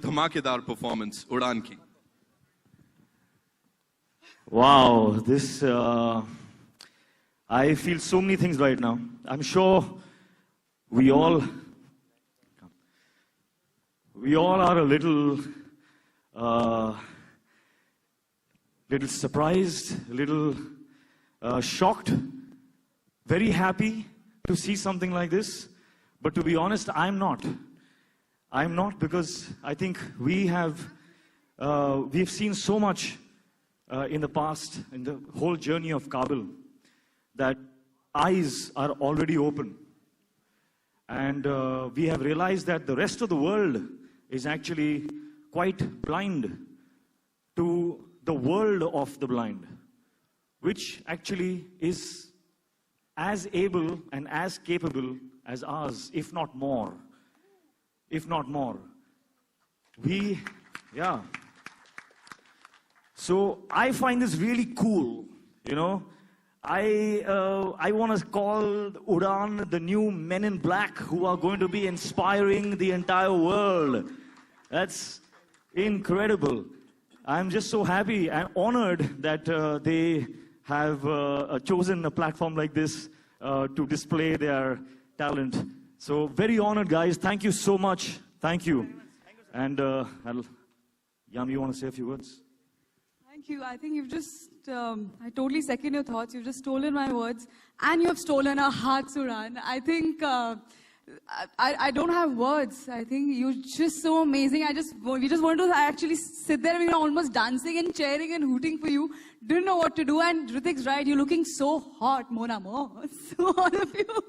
धमाकेदार परफॉर्मेंस उड़ान की। Wow, this, I feel so many things right now. I'm sure we all are a little surprised, little shocked, very happy to see something like this. But to be honest, I'm not. I'm not, because I think we've seen so much in the past, in the whole journey of Kabul, that eyes are already open. And we have realized that the rest of the world is actually quite blind to the world of the blind, which actually is as able and as capable as ours, if not more. If not more. Yeah. So I find this really cool, you know. I want to call Udaan the new Men in Black, who are going to be inspiring the entire world. That's incredible. I'm just so happy and honored that they have chosen a platform like this to display their talent. So very honored, guys. Thank you so much. Thank you. And Yam, you want to say a few words? Thank you. I think you've just, I totally second your thoughts. You've just stolen my words and you have stolen our hearts, Udaan. I think, I don't have words. I think you're just so amazing. We just wanted to actually sit there, you know, almost dancing and cheering and hooting for you. Didn't know what to do. And Ritik's right. You're looking so hot, mon amour. So all of you,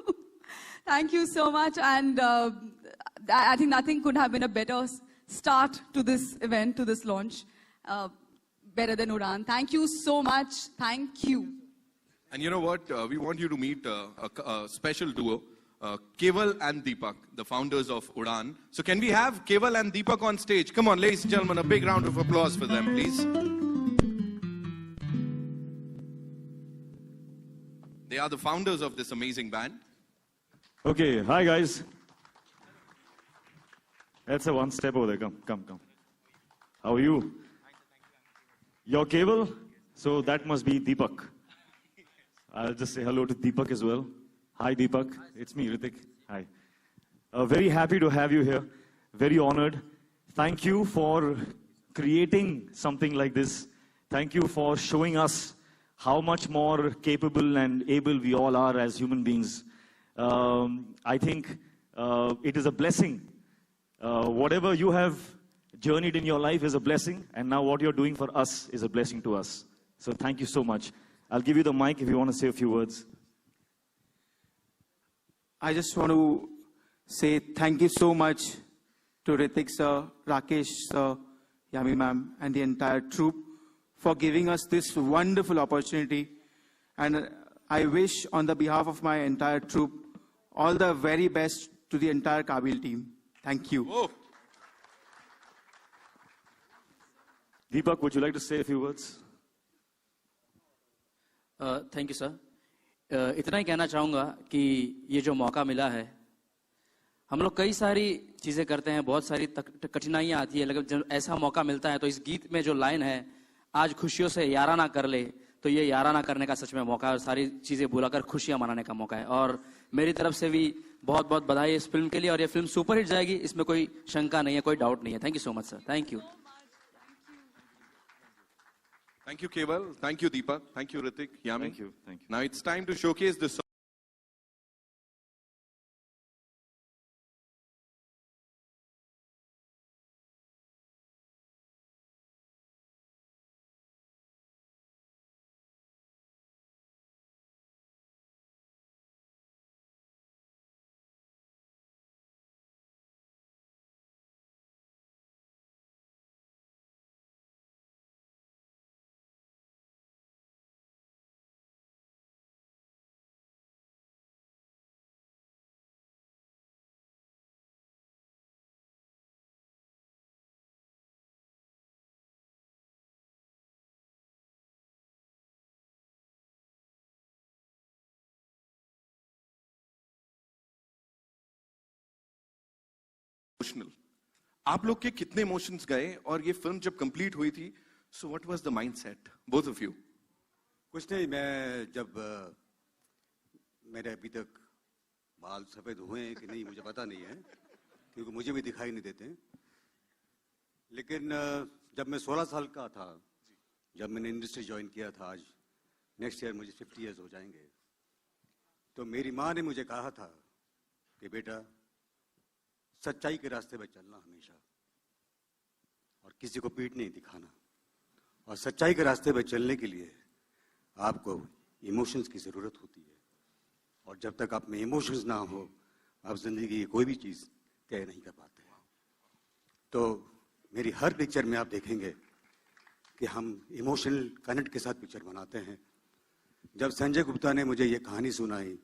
thank you so much. And I think nothing could have been a better start to this event, to this launch. Better than Udaan. Thank you so much. Thank you. And you know what? We want you to meet a special duo, Keval and Deepak, the founders of Udaan. So can we have Keval and Deepak on stage? Come on, ladies and gentlemen, a big round of applause for them, please. They are the founders of this amazing band. Okay, hi guys. That's a one step over there. Come. How are you? Your Keval? So that must be Deepak. I'll just say hello to Deepak as well. Hi Deepak, it's me, Ritik. Hi. Very happy to have you here. Very honored. Thank you for creating something like this. Thank you for showing us how much more capable and able we all are as human beings. I think it is a blessing. Whatever you have journeyed in your life is a blessing, and now what you're doing for us is a blessing to us. So thank you so much. I'll give you the mic if you want to say a few words. I just want to say thank you so much to Ritik sir, Rakesh sir, Yami ma'am, and the entire troupe for giving us this wonderful opportunity. And I wish, on the behalf of my entire troupe, all the very best to the entire Kabul team. Thank you. Oh. Deepak, would you like to say a few words? Thank you sir. इतना ही कहना चाहूँगा कि ये जो मौका मिला है, हम लोग कई सारी चीज़ें करते हैं, बहुत सारी कठिनाइयाँ आती है, लेकिन जब ऐसा मौका मिलता है तो इस गीत में जो लाइन है, आज खुशियों से याराना कर ले, तो ये याराना करने का सच में मौका है और सारी चीज़ें भुलाकर खुशियाँ मनाने का मौका है। और मेरी तरफ से भी बहुत बहुत बधाई इस फिल्म के लिए, और ये फिल्म सुपर हिट जाएगी, इसमें कोई शंका नहीं है, कोई डाउट नहीं है। Thank you so much sir. Thank you. Thank you, Keval. Thank you, Deepak. Thank you, Ritik. Yami. Thank you. Now it's time to showcase the song. आप लोग के कितने इमोशंस गए और ये फिल्म जब कंप्लीट हुई थी, so what was the mindset both of you? कुछ नहीं, मैं जब मेरे अभी तक बाल सफेद हुए हैं कि नहीं मुझे पता नहीं है, क्योंकि मुझे भी दिखाई नहीं देते। लेकिन जब मैं 16 साल का था, जब मैंने इंडस्ट्री ज्वाइन किया था, आज नेक्स्ट ईयर मुझे 50 इयर्स हो जाएंगे, तो मेरी माँ ने मुझे कहा था कि बेटा सच्चाई के रास्ते पे चलना हमेशा, और किसी को पीठ नहीं दिखाना। और सच्चाई के रास्ते पे चलने के लिए आपको इमोशंस की जरूरत होती है, और जब तक आप में इमोशंस ना हो, आप जिंदगी की कोई भी चीज तय नहीं कर पाते। तो मेरी हर पिक्चर में आप देखेंगे कि हम इमोशनल कनेक्ट के साथ पिक्चर बनाते हैं। जब संजय गुप्ता ने मुझे ये कहानी सुनाई,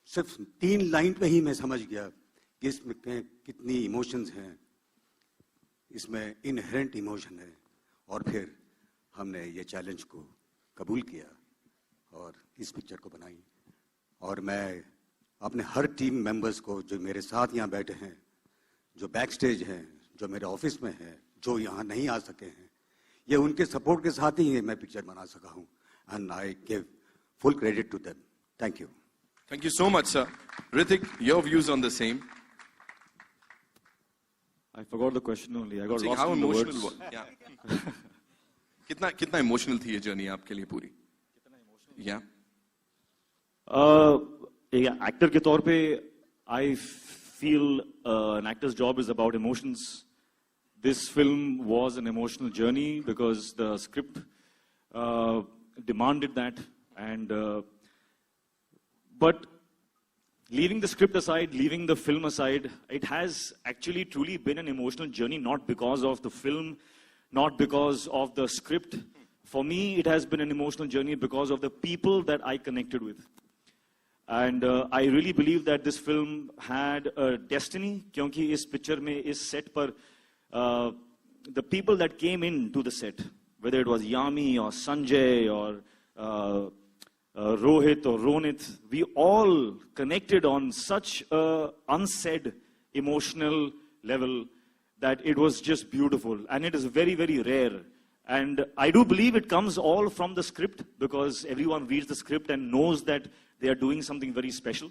सिर्फ 3 लाइन पे ही मैं समझ गया कि इसमें कितनी इमोशंस हैं, इसमें इनहेरेंट इमोशन है। और फिर हमने ये चैलेंज को कबूल किया और इस पिक्चर को बनाई। और मैं अपने हर टीम मेंबर्स को, जो मेरे साथ यहाँ बैठे हैं, जो बैक स्टेज हैं, जो मेरे ऑफिस में हैं, जो यहाँ नहीं आ सके हैं, ये उनके सपोर्ट के साथ ही मैं पिक्चर बना सका हूँ। And I give full credit to them. Thank you. Thank you so much, sir. Ritik, your views on the same? I forgot the question only. I got See, lost how in the emotional words. was? Yeah. कितना emotional थी ये journey आपके लिए पूरी? Yeah. एक actor के तौर पे I feel an actor's job is about emotions. This film was an emotional journey because the script demanded that, and but leaving the script aside, leaving the film aside, it has actually truly been an emotional journey, not because of the film, not because of the script. For me, it has been an emotional journey because of the people that I connected with. And I really believe that this film had a destiny, क्योंकि इस picture में, इस set पर, the people that came into the set, whether it was Yami or Sanjay or Rohit or Ronit, we all connected on such a unsaid emotional level that it was just beautiful, and it is very, very rare. And I do believe it comes all from the script, because everyone reads the script and knows that they are doing something very special.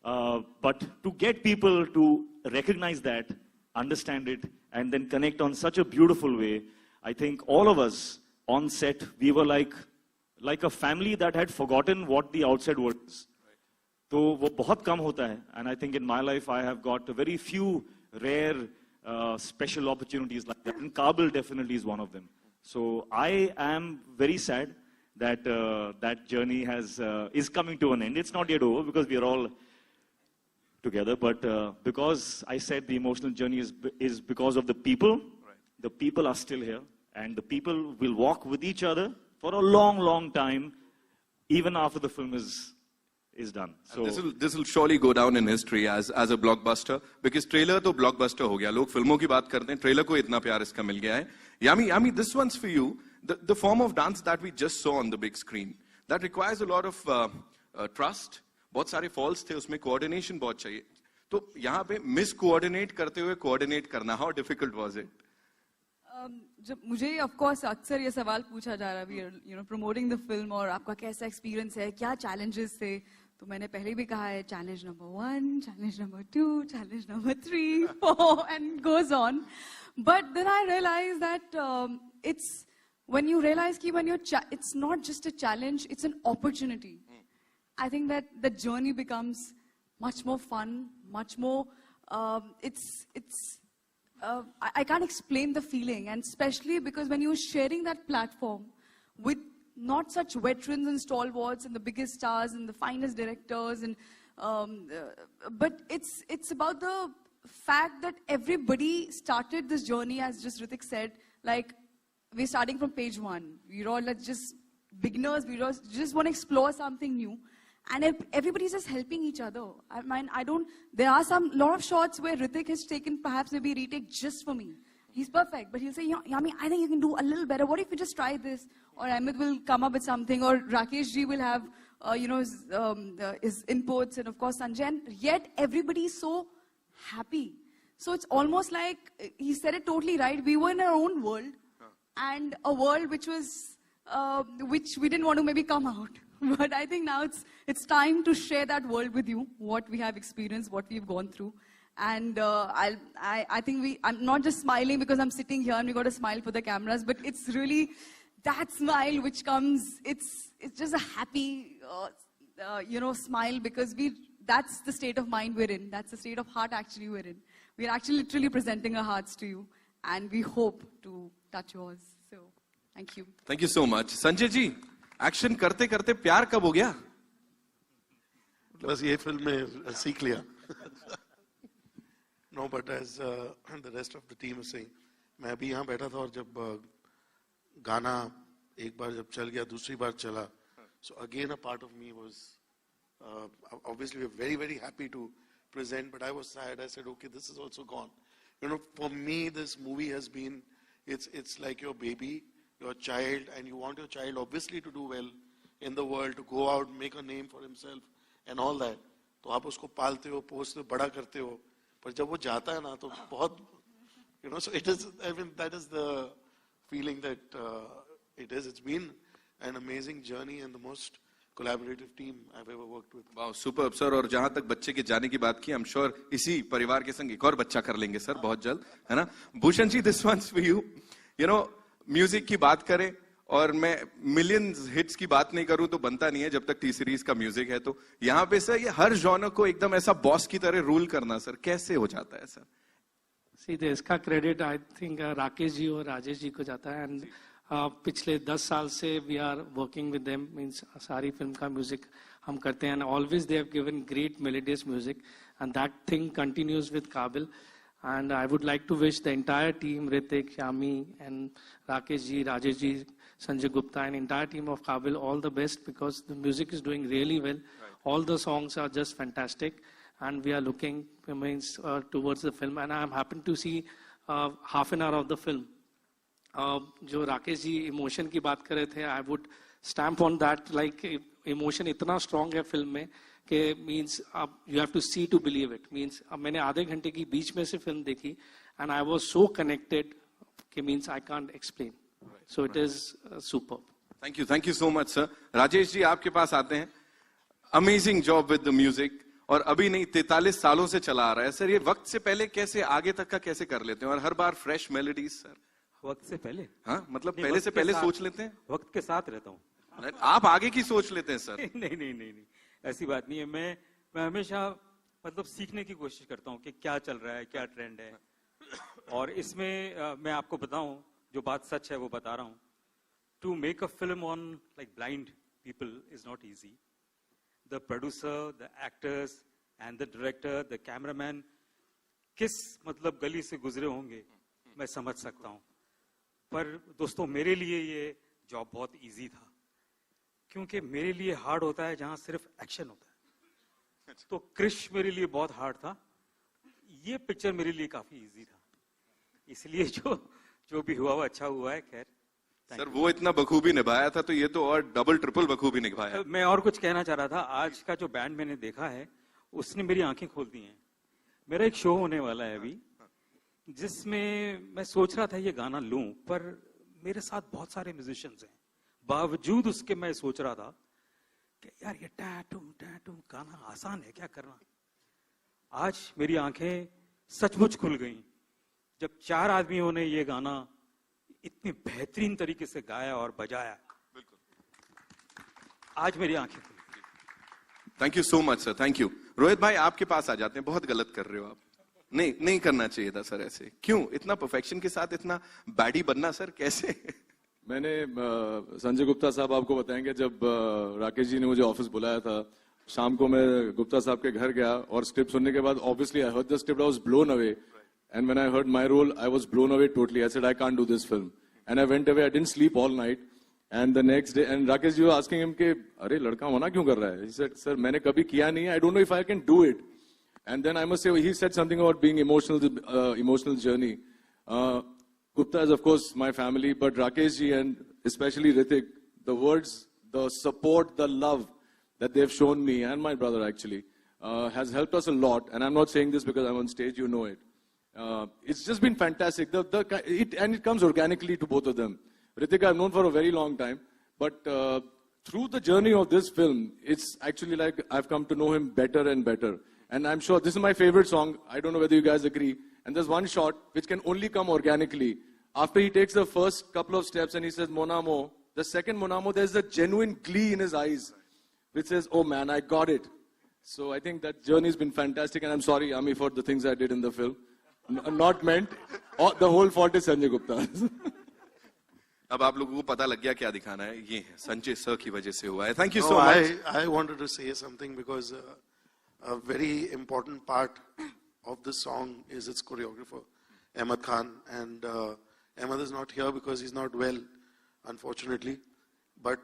But to get people to recognize that, understand it, and then connect on such a beautiful way, I think all of us on set, we were like a family that had forgotten what the outside world is. तो वो बहुत कम होता है, and I think in my life I have got very few rare special opportunities like that, and Kabul definitely is one of them. So I am very sad that that journey is coming to an end. It's not yet over because we are all together, but because I said the emotional journey is because of the people. The people are still here, and the people will walk with each other for a long, long time, even after the film is done. So this will surely go down in history as a blockbuster, because trailer तो blockbuster हो गया. लोग फिल्मों की बात करते हैं, trailer को इतना प्यार इसका मिल गया है. Yami, this one's for you. The form of dance that we just saw on the big screen, that requires a lot of trust. बहुत सारे falls थे उसमें, coordination बहुत चाहिए. तो यहाँ पे miscoordinate करते हुए coordinate करना, how difficult was it? जब मुझे ऑफ कोर्स अक्सर ये सवाल पूछा जा रहा है, you know, promoting the film, और आपका कैसा एक्सपीरियंस है, क्या चैलेंजेस थे, तो मैंने पहले भी कहा है, challenge number 1, challenge number 2, challenge number 3, 4 and goes on. But then I realize that it's when you realize कि when it's not just a challenge, it's an opportunity. I think that the journey becomes much more fun, much more, I can't explain the feeling, and especially because when you're sharing that platform with not such veterans and stalwarts and the biggest stars and the finest directors, and but it's about the fact that everybody started this journey, as just Ritik said, like we're starting from page 1. We're all like just beginners. We just want to explore something new. And everybody's just helping each other. I mean, there are lot of shots where Ritik has taken perhaps maybe retake just for me. He's perfect, but he'll say, Yami, I think you can do a little better. What if you just try this? Or Amit will come up with something, or Rakesh ji will have, his inputs, and of course Sanjay. And yet everybody is so happy So it's almost like, he said it totally right. We were in our own world, and a world which was, which we didn't want to maybe come out. But I think now it's time to share that world with you, what we have experienced, what we've gone through. And I think I'm not just smiling because I'm sitting here and we got to smile for the cameras, but it's really that smile which comes, it's just a happy, smile, because that's the state of mind we're in. That's the state of heart actually we're in. We're actually literally presenting our hearts to you, and we hope to touch yours. So, thank you. Thank you so much. Sanjay ji, action करते करते प्यार कब हो गया? बस ये film में सीख लिया. No, but as the rest of the team is saying, मैं अभी यहाँ बैठा था और जब गाना एक बार जब चल गया, दूसरी बार चला, so again a part of me was obviously we're very, very happy to present, but I was sad. I said, okay, this is also gone. You know, for me, this movie has been, it's like your baby, your child, and you want your child obviously to do well in the world, to go out, make a name for himself and all that. तो आप उसको पालते हो, पोसते हो, बड़ा करते हो, पर जब वो जाता है ना तो बहुत, you know, so it is, I mean, that is the feeling that it is. It's been an amazing journey and the most collaborative team I've ever worked with. Wow, superb sir. और जहां तक बच्चे के जाने की बात की, I'm sure इसी परिवार के संग एक और बच्चा कर लेंगे सर बहुत जल्द, है ना? Bhushan ji, this one's for you. You know, music की बात करें और मैं मिलियंस हिट्स की बात नहीं करूं तो बनता नहीं है जब तक टी सीरीज का म्यूजिक है. तो यहाँ पे सर ये हर जॉनर को एकदम ऐसा बॉस की तरह रूल करना सर कैसे हो जाता है सर? सीधे इसका credit I think Rakesh ji और राजेश जी को जाता है. एंड पिछले 10 साल से we are working with them, means सारी फिल्म का म्यूजिक हम करते हैं. And always they have given great melodious music and that thing continues with Kaabil. And I would like to wish the entire team, Ritik, Yami, and Rakesh ji, Rajesh ji, Sanjay Gupta, and entire team of Kabil all the best, because the music is doing really well. Right. All the songs are just fantastic, and we are looking towards the film. And I am happy to see half an hour of the film. जो Rakesh ji emotion की बात कर रहे थे, I would stamp on that, like emotion इतना strong है फिल्म में कि मीन्स अब you have to see to believe it. Means अब मैंने आधे घंटे की बीच में से फिल्म देखी and I was so connected कि means I can't explain. So it is superb. Thank you so much sir. Rajesh ji, आपके पास आते हैं. Amazing job with the music, और अभी नहीं 43 सालों से चला आ रहा है सर. ये वक्त से पहले कैसे आगे तक का कैसे कर लेते हैं, और हर बार फ्रेश मेलोडीज सर? वक्त से पहले? हाँ, मतलब पहले से पहले सोच लेते हैं? वक्त के साथ रहता हूँ. आप आगे की सोच लेते हैं सर? नहीं, ऐसी बात नहीं है. मैं हमेशा मतलब सीखने की कोशिश करता हूँ कि क्या चल रहा है, क्या ट्रेंड है. और इसमें मैं आपको बताऊं, जो बात सच है वो बता रहा हूँ. To make a film on like blind people is not easy. The producer, the actors and the director, the cameraman किस मतलब गली से गुजरे होंगे मैं समझ सकता हूँ. पर दोस्तों, मेरे लिए ये जॉब बहुत इजी था, क्योंकि मेरे लिए हार्ड होता है जहां सिर्फ एक्शन होता है. तो क्रिश मेरे लिए बहुत हार्ड था. ये पिक्चर मेरे लिए काफी इजी था. इसलिए जो भी हुआ वो अच्छा हुआ है. खैर सर, वो इतना बखूबी निभाया था, तो ये तो और डबल ट्रिपल बखूबी निभाया. मैं और कुछ कहना चाह रहा था. आज का जो बैंड मैंने देखा है उसने मेरी आंखें खोल दी हैं. मेरा एक शो होने वाला है अभी, जिसमें मैं सोच रहा था ये गाना लूं, पर मेरे साथ बहुत सारे म्यूजिशियंस हैं. बावजूद उसके मैं सोच रहा था कि यार ये टैटूम गाना आसान है क्या करना. आज मेरी आंखें सचमुच खुल गईं जब 4 आदमियों ने ये गाना इतनी बेहतरीन तरीके से गाया और बजाया. आज मेरी आंखें खुल गई. Thank you so much sir. Thank you. Rohit भाई, आपके पास आ जाते हैं. बहुत गलत कर रहे हो आप. नहीं करना चाहिए था सर ऐसे. क्यों इतना परफेक्शन के साथ इतना बैडी बनना सर, कैसे? मैंने संजय गुप्ता साहब आपको बताएंगे, जब राकेश जी ने मुझे ऑफिस बुलाया था, शाम को मैं गुप्ता साहब के घर गया और स्क्रिप्ट सुनने के बाद obviously I heard the script, I was blown away, and when I heard my role I was blown away totally. I said I can't do this film and I went away. I didn't sleep all night and the next day and Rakesh ji were asking him कि अरे लड़का मना क्यों कर रहा है. He said sir मैंने कभी किया नहीं है, I don't know if I can do it. And then I must say he said something about being emotional journey. Gupta is of course my family, but Rakesh ji and especially Ritik, the words, the support, the love that they've shown me and my brother actually has helped us a lot. And I'm not saying this because I'm on stage, you know it. It's just been fantastic. And it comes organically to both of them. Ritik I've known for a very long time, but through the journey of this film, it's actually like I've come to know him better and better. And I'm sure this is my favorite song. I don't know whether you guys agree. And there's one shot which can only come organically. After he takes the first couple of steps and he says, Mon Amour, the second Mon Amour, there's a genuine glee in his eyes, which says, oh man, I got it. So I think that journey's been fantastic. And I'm sorry, Ami, for the things I did in the film. Not meant. The whole fault is Sanjay Gupta. अब आप लोगों को पता लग गया क्या दिखाना है ये है संजय सर की वजह से हुआ है thank you No, so much I wanted to say something because a very important part of this song is its choreographer, Ahmed Khan. And Ahmed is not here because he's not well, unfortunately. But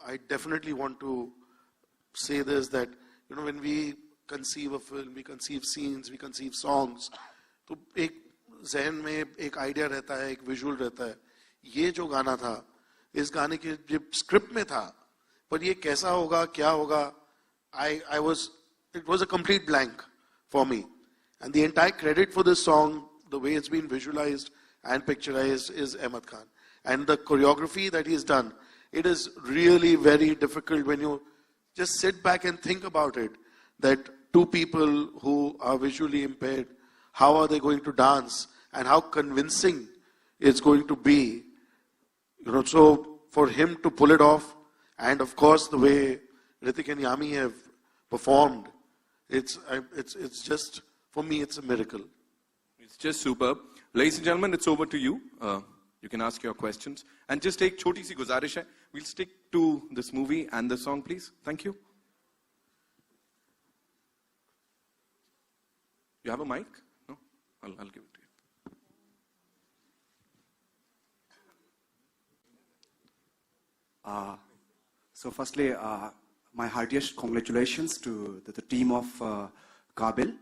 I definitely want to say this, that, you know, when we conceive a film, we conceive scenes, we conceive songs, तो एक ज़हन में एक idea रहता है, एक visual रहता है. ये जो गाना था, इस गाने के जो स्क्रिप्ट में था, पर ये कैसा होगा, क्या होगा, it was a complete blank for me. And the entire credit for this song, the way it's been visualized and picturized, is Ahmed Khan. And the choreography that he's done, it is really very difficult when you just sit back and think about it, that two people who are visually impaired, how are they going to dance and how convincing it's going to be. You know, so for him to pull it off, and of course the way Ritik and Yami have performed, it's just, for me, it's a miracle. It's just superb. Ladies and gentlemen, it's over to you. You can ask your questions. And just take छोटी सी गुजारिश है. We'll stick to this movie and the song, please. Thank you. You have a mic? No? I'll give it to you. So firstly, my heartiest congratulations to the team of Kabil,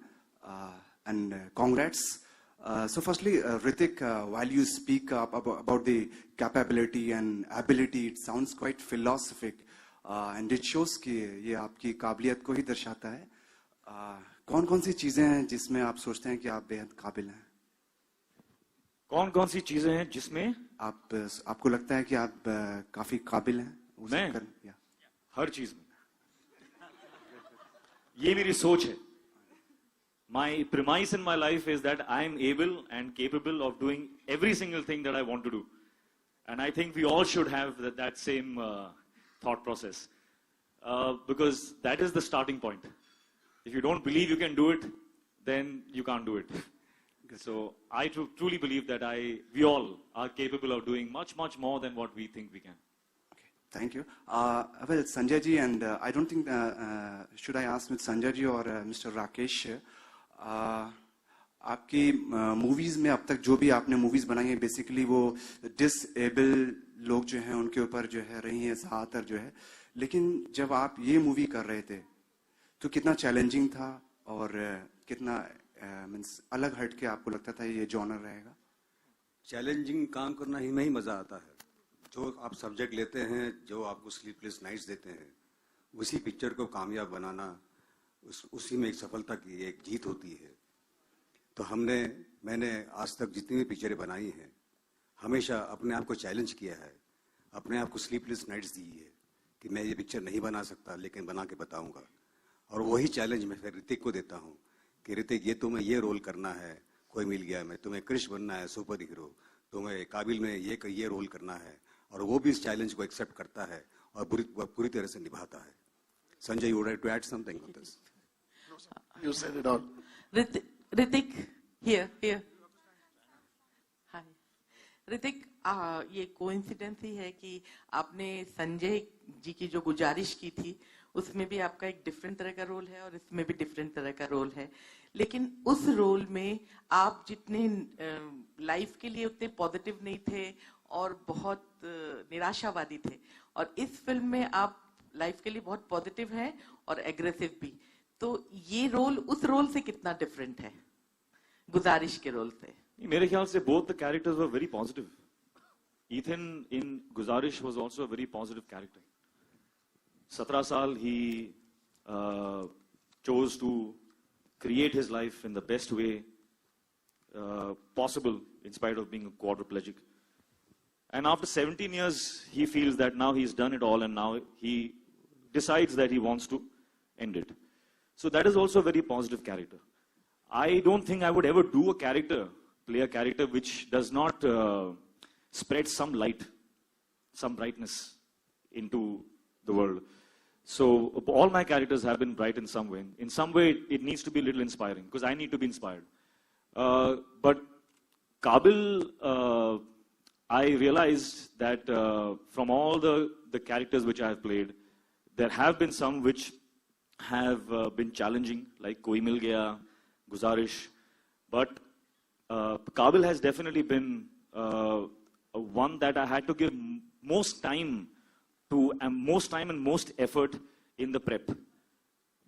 and congrats. So firstly, Ritik, while you speak about the capability and ability, it sounds quite philosophic, and it shows कि ये आपकी काबिलियत को ही दर्शाता है. कौन-कौन सी चीजें हैं जिसमें आप सोचते हैं कि आप बेहद काबिल हैं? कौन-कौन सी चीजें हैं जिसमें आपको लगता है कि आप काफी काबिल हैं? मैं हर चीज में. ये मेरी सोच है. My premise in my life is that I am able and capable of doing every single thing that I want to do. And I think we all should have that same thought process. Because that is the starting point. If you don't believe you can do it, then you can't do it. So I truly believe that we all are capable of doing much, much more than what we think we can. Thank you. Well, Sanjay ji, and I don't think, should I ask Mr. Sanjay ji or Mr. Rakesh, आपकी movies में अब तक जो भी आपने movies बनाई है, basically वो डिसेबल लोग जो हैं उनके ऊपर जो है रही हैं ज्यादातर जो है. लेकिन जब आप ये मूवी कर रहे थे तो कितना चैलेंजिंग था और कितना मींस अलग हट के आपको लगता था ये जॉनर रहेगा? चैलेंजिंग काम करना ही में ही मजा आता है. जो आप सब्जेक्ट लेते हैं, जो आपको स्लीपलेस नाइट्स देते हैं, उसी पिक्चर को कामयाब बनाना, उसी में एक सफलता की एक जीत होती है. तो मैंने आज तक जितनी भी पिक्चरें बनाई हैं, हमेशा अपने आप को चैलेंज किया है, अपने आप को स्लीपलेस नाइट्स दी है कि मैं ये पिक्चर नहीं बना सकता लेकिन बना के बताऊंगा. और वही चैलेंज मैं फिर ऋतिक को देता हूँ कि ऋतिक ये तुम्हें ये रोल करना है, कोई मिल गया मैं, तुम्हें क्रिश बनना है, सुपर हीरो, तुम्हें काबिल में ये रोल करना है. और वो भी इस चैलेंज को एक्सेप्ट करता है और पूरी तरह से निभाता है. Sanjay, you would like to add something on this? You said it all. Ritik, here. Hi. Ritik, ये कोइंसिडेंस ही है कि आपने संजय जी की जो गुजारिश की थी, उसमें भी आपका एक डिफरेंट तरह का रोल है और इसमें भी डिफरेंट तरह का रोल है. लेकिन उस रोल में आप जितने लाइफ के लिए उतने पॉजिटिव नहीं थे और बहुत निराशावादी थे, और इस फिल्म में आप लाइफ के लिए बहुत पॉजिटिव हैं और एग्रेसिव भी. तो ये रोल उस रोल से कितना डिफरेंट है गुजारिश के रोल से? मेरे ख्याल से both the characters were very positive. Ethan in Guzarish was also a very positive character. 17 साल he chose to create his life in the best way, possible in spite of being a quadriplegic. And after 17 years, he feels that now he's done it all and now he decides that he wants to end it. So that is also a very positive character. I don't think I would ever do a character, play a character which does not spread some light, some brightness into the world. So all my characters have been bright in some way. In some way, it needs to be a little inspiring because I need to be inspired. But Kabil, I realized that from all the characters which I have played, there have been some which have been challenging, like Koi Mil Gaya, Guzarish. But Kabil has definitely been one that I had to give most time to, and most effort in the prep.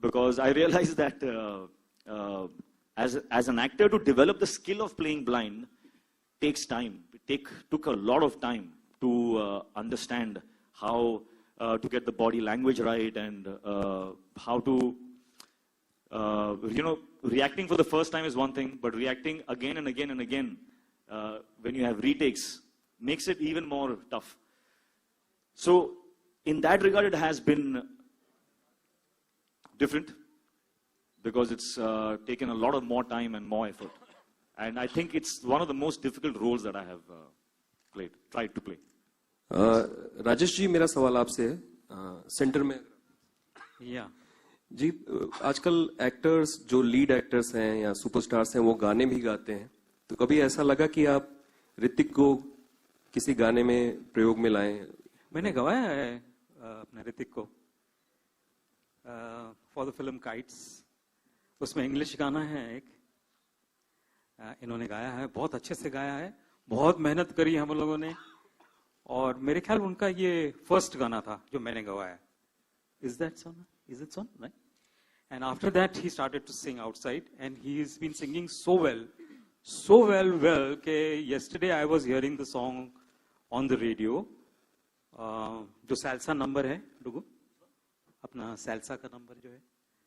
Because I realized that as an actor, to develop the skill of playing blind takes time. It took a lot of time to understand how to get the body language right and how to, reacting for the first time is one thing, but reacting again and again and again when you have retakes makes it even more tough. So in that regard, it has been different because it's taken a lot of more time and more effort. And I think it's one of the most difficult roles that I have tried to play. Rajesh ji, मेरा सवाल आपसे है centre में जी, आजकल actors जो lead actors हैं या superstars हैं वो गाने भी गाते हैं, तो कभी ऐसा लगा कि आप ऋतिक को किसी गाने में प्रयोग में लाएं? मैंने गवाया है अपने ऋतिक को फॉर द फिल्म काइट्स. उसमें इंग्लिश गाना है एक, इन्होंने गाया है, बहुत अच्छे से गाया है, बहुत मेहनत करी हम लोगों ने, और मेरे ख्याल उनका ये फर्स्ट गाना था जो मैंने गवाया. Is that song? Is it song? Right? And after that he started to sing outside and he's been singing so well कि yesterday I was hearing the song on the radio. जो सैल्सा number है डुगु, अपना सैल्सा का number जो है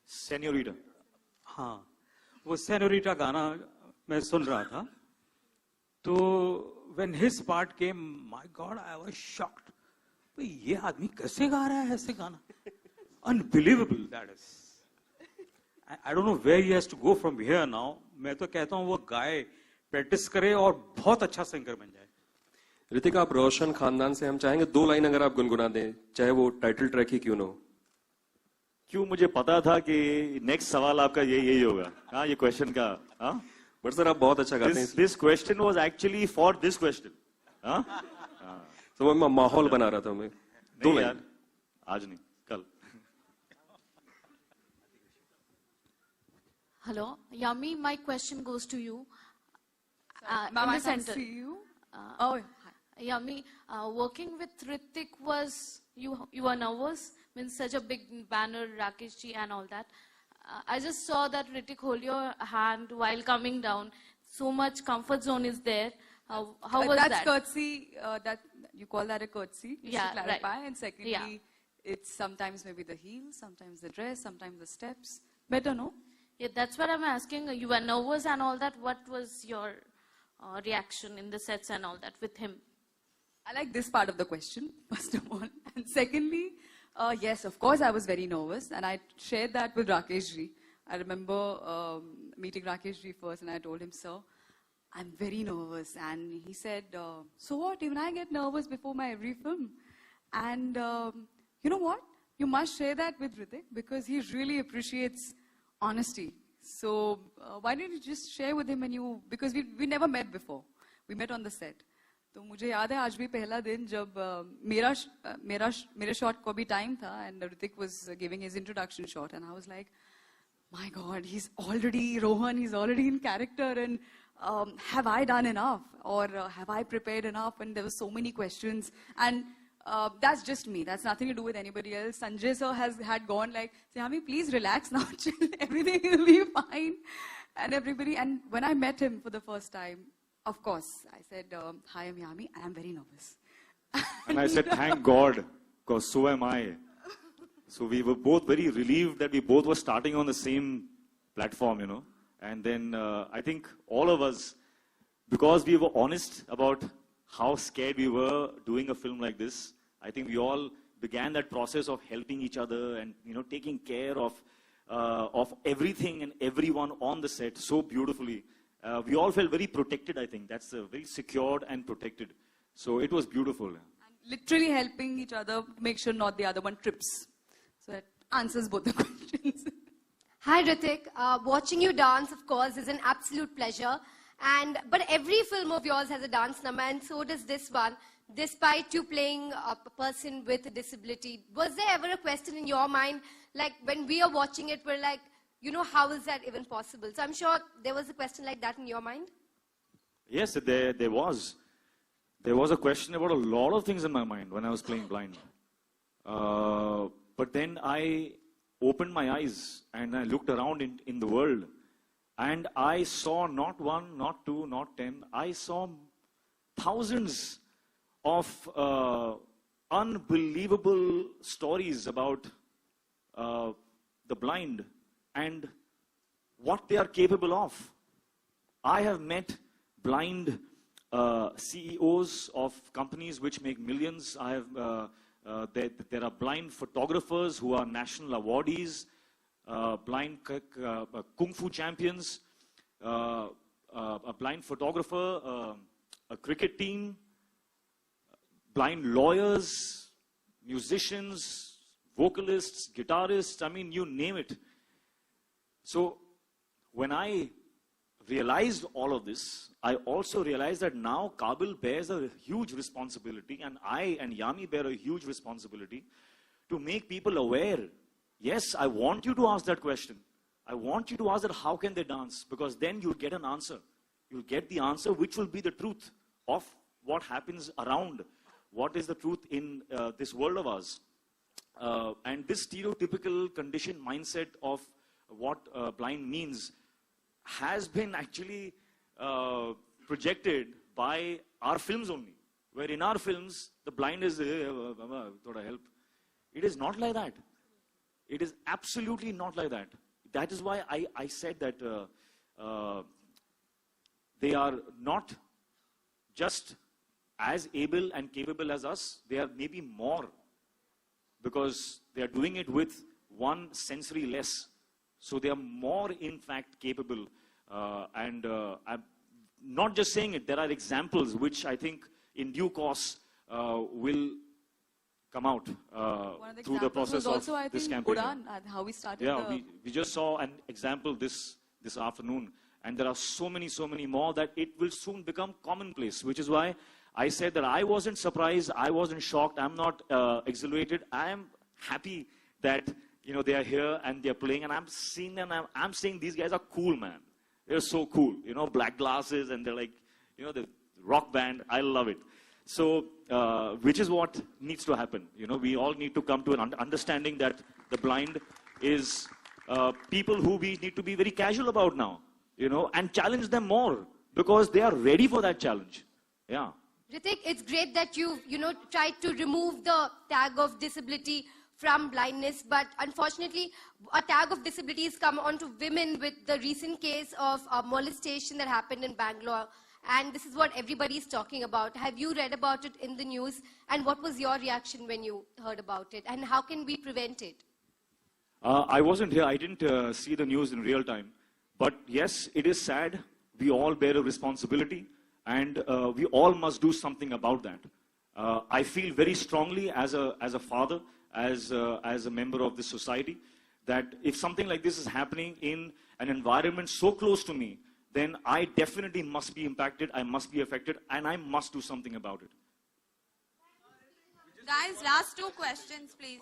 senorita, हाँ, वो senorita गाना मैं सुन रहा था. तो when his part came, my God, I was shocked. भाई ये आदमी कैसे गा रहा है ऐसे गाना? Unbelievable, that is. I don't know where he has to go from here now. मैं तो कहता हूँ वो गाए, प्रैक्टिस करे और बहुत अच्छा सिंगर बन जाए. ऋतिक, आप रोशन खानदान से, हम चाहेंगे 2 लाइन अगर आप गुनगुना दें, चाहे वो टाइटल ट्रैक ही क्यों ना हो. क्यों, मुझे पता था कि नेक्स्ट सवाल आपका यही होगा. हाँ, ये क्वेश्चन का, हाँ, बट सर आप बहुत अच्छा गाते हैं. This question was actually for this question. हाँ, तो मैं माहौल बना रहा था. मैं 2 लाइन आज नहीं, कल. Hello, Yami, my question goes to you. Ma'am, in I the can't center. see you. Oh, hi. Yami, working with Hrithik was, you were nervous? Means such a big banner, Rakesh ji and all that. I just saw that Hrithik hold your hand while coming down. So much comfort zone is there. How was That's that? courtesy, that you call that a courtesy, just Yeah, to clarify. right. And secondly, Yeah. it's sometimes maybe the heels, sometimes the dress, sometimes the steps. Better, no? Yeah, that's what I'm asking. You were nervous and all that. What was your reaction in the sets and all that with him? I like this part of the question, first of all. And secondly, yes, of course, I was very nervous. And I shared that with Rakesh ji. I remember meeting Rakesh ji first, and I told him, sir, I'm very nervous. And he said, so what? Even I get nervous before my every film. And you know what? You must share that with Hrithik because he really appreciates honesty. So why don't you just share with him because we never met before. We met on the set. तो मुझे याद है आज भी पहला दिन जब मेरे shot को भी time था and Hrithik was giving his introduction shot and I was like, my God, he's already Rohan, he's already in character and have I done enough or have I prepared enough? And there were so many questions and that's just me. That's nothing to do with anybody else. Sanjay sir had gone like, Yami, please relax now, chill. Everything will be fine. And everybody, and when I met him for the first time, of course, I said, hi, I'm Yami, and I'm very nervous. And I said, thank God, because so am I. So we were both very relieved that we both were starting on the same platform, And then I think all of us because we were honest about how scared we were doing a film like this, I think we all began that process of helping each other and, you know, taking care of everything and everyone on the set so beautifully. We all felt very protected, I think. That's very secured and protected. So it was beautiful. Literally helping each other make sure not the other one trips. So that answers both the questions. Hi Ritik, watching you dance of course is an absolute pleasure, but every film of yours has a dance number and so does this one, despite you playing a person with a disability. Was there ever a question in your mind, like when we are watching it, we're like, you know, how is that even possible? So I'm sure there was a question like that in your mind? Yes, there was. There was a question about a lot of things in my mind when I was playing blind. But then I opened my eyes and I looked around in the world and I saw not one, not two, not 10. I saw thousands of unbelievable stories about the blind and what they are capable of. I have met blind CEOs of companies which make millions. I have there are blind photographers who are national awardees, blind kung fu champions, a blind photographer, a cricket team, blind lawyers, musicians, vocalists, guitarists, I mean, you name it. So when I realized all of this, I also realized that now Kabil bears a huge responsibility, and I and Yami bear a huge responsibility to make people aware. Yes, I want you to ask that question. I want you to ask that how can they dance? Because then you'll get an answer. You'll get the answer which will be the truth of what happens around. What is the truth in this world of ours? And this stereotypical conditioned mindset of what blind means has been actually projected by our films only. Where in our films, the blind is, thoda help. It is not like that. It is absolutely not like that. That is why I said that they are not just as able and capable as us, they are maybe more, because they are doing it with one sensory less. So they are more, in fact, capable. I'm not just saying it, there are examples which I think in due course will come out through the process also, of I this think, campaign. Udaan, how we started. Yeah, we just saw an example this afternoon. And there are so many more that it will soon become commonplace, which is why I said that I wasn't surprised, I wasn't shocked, I'm not exhilarated. I am happy that, you know, they are here and they're playing, and I'm seeing them, I'm saying these guys are cool, man. They're so cool, you know, black glasses, and they're like, you know, the rock band. I love it. So, which is what needs to happen. You know, we all need to come to an understanding that the blind is people who we need to be very casual about now, you know, and challenge them more, because they are ready for that challenge. Yeah. Ritik, it's great that you've, tried to remove the tag of disability from blindness, but unfortunately, a tag of disability has come onto women with the recent case of molestation that happened in Bangalore. And this is what everybody is talking about. Have you read about it in the news? And what was your reaction when you heard about it? And how can we prevent it? I wasn't here. I didn't see the news in real time. But yes, it is sad. We all bear a responsibility. And we all must do something about that. I feel very strongly as a father, as a member of this society, that if something like this is happening in an environment so close to me, then I definitely must be impacted, I must be affected, and I must do something about it. Guys, last two questions, please.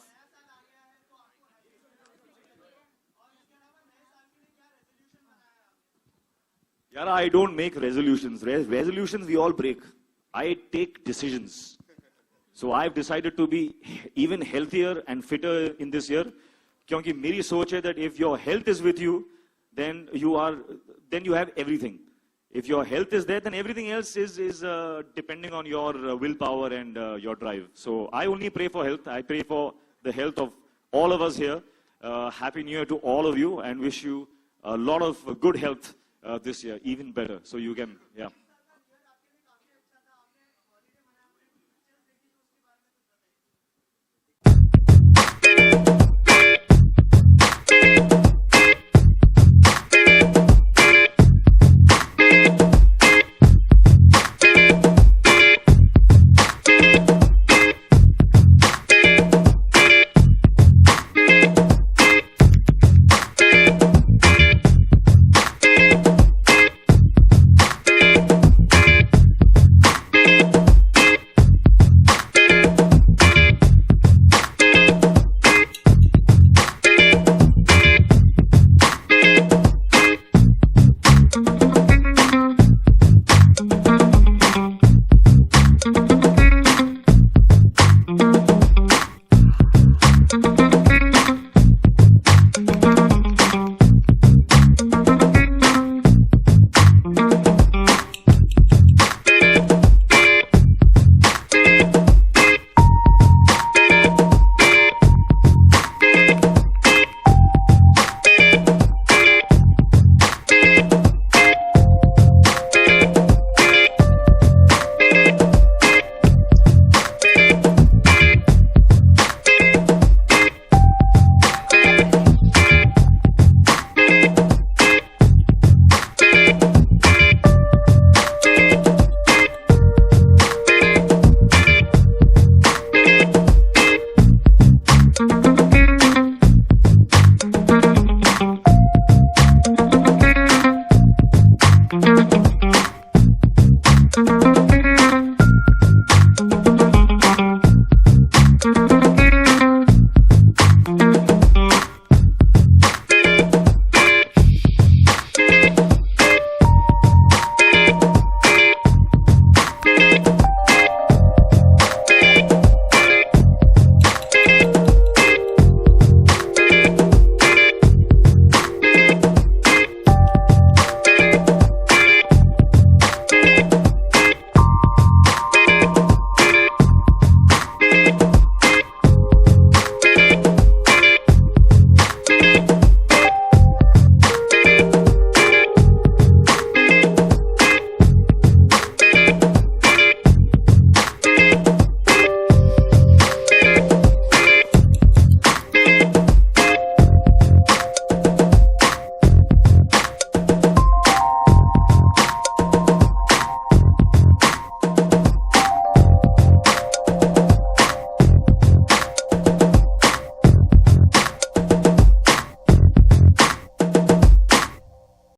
Yeah, I don't make resolutions. Resolutions we all break. I take decisions. So I've decided to be even healthier and fitter in this year. Because my soch hai that if your health is with you, then you have everything. If your health is there, then everything else is depending on your willpower and your drive. So I only pray for health. I pray for the health of all of us here. Happy New Year to all of you, and wish you a lot of good health this year, even better. So you can, yeah.